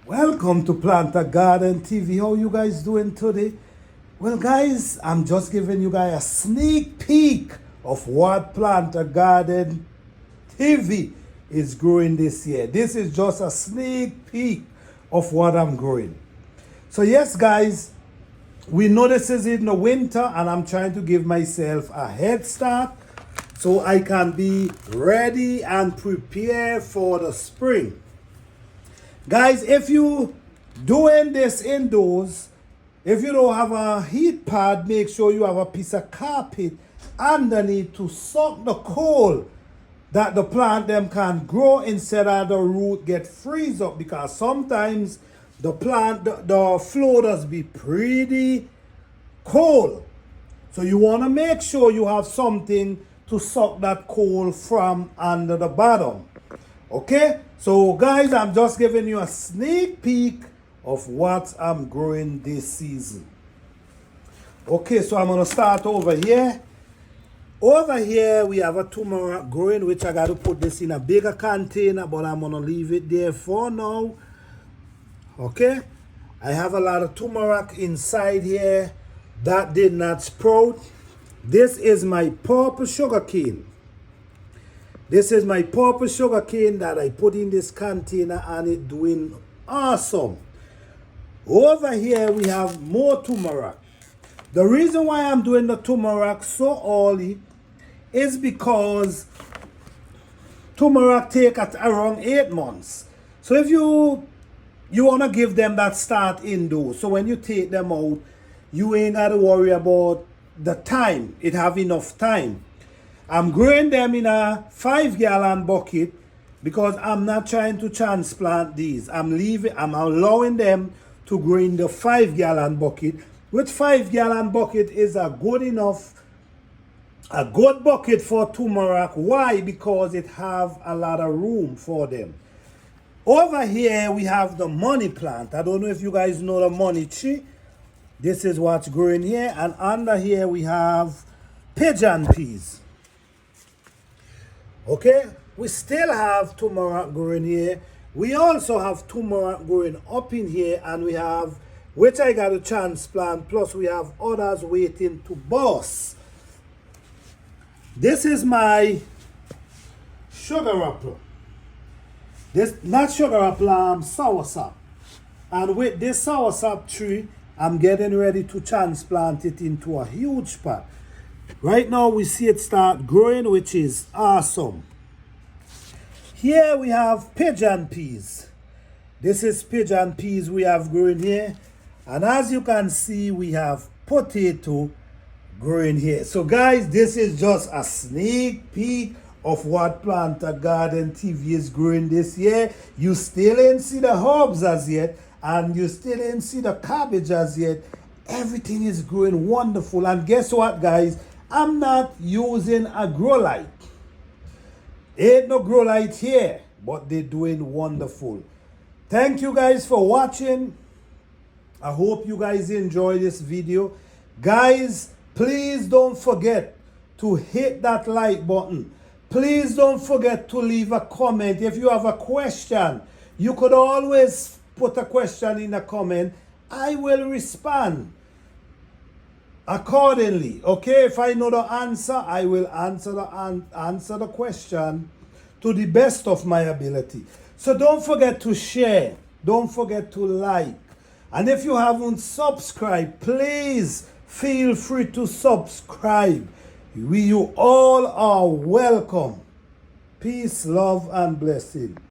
Welcome to Plant a Garden TV. How you guys doing today? Well, guys, I'm just giving you guys a sneak peek of what Plant a Garden TV is growing this year. This is just a sneak peek of what I'm growing. So yes, guys, we know this is in the winter and I'm trying to give myself a head start so I can be ready and prepared for the spring. Guys, if you doing this indoors, if you don't have a heat pad, make sure you have a piece of carpet underneath to suck the cold that the plant them can grow instead of the root get freeze up, because sometimes the plant, the floor does be pretty cold. So you want to make sure you have something to suck that cold from under the bottom. Okay, so guys, I'm just giving you a sneak peek of what I'm growing this season. Okay, so I'm gonna start over here. Over here we have a turmeric growing, which I got to put this in a bigger container, but I'm gonna leave it there for now. Okay, I have a lot of turmeric inside here that did not sprout. This is my purple sugar cane. This is my purple sugar cane that I put in this container and it's doing awesome. Over here we have more turmeric. The reason why I'm doing the turmeric so early is because turmeric take at around 8 months. So if you want to give them that start indoors, so when you take them out, you ain't got to worry about the time. It have enough time. I'm growing them in a 5-gallon bucket because I'm not trying to transplant these. I'm allowing them to grow in the 5-gallon bucket, which 5-gallon bucket is a good bucket for turmeric. Why? Because it have a lot of room for them. Over here we have the money plant. I don't know if you guys know the money tree. This is what's growing here, and under here we have pigeon peas. Okay, we still have turmeric growing here. We also have turmeric growing up in here, and we have, which I got to transplant, plus we have others waiting to burst. This is my sugar apple. This, not sugar apple, soursop. And with this soursop tree, I'm getting ready to transplant it into a huge pot. Right now we see it start growing, which is awesome. Here we have pigeon peas. This is pigeon peas we have growing here. And as you can see, we have potato growing here. So guys, this is just a sneak peek of what Plant a Garden TV is growing this year. You still ain't see the herbs as yet, and you still ain't see the cabbage as yet. Everything is growing wonderful. And guess what, guys? I'm not using a grow light. Ain't no grow light here, but they're doing wonderful. Thank you guys for watching. I hope you guys enjoy this video. Guys, please don't forget to hit that like button. Please don't forget to leave a comment. If you have a question, you could always put a question in a comment. I will respond accordingly. Okay, if I know the answer, I will answer the question to the best of my ability. So don't forget to share, don't forget to like, and if you haven't subscribed, please feel free to subscribe. You all are welcome. Peace, love, and blessing.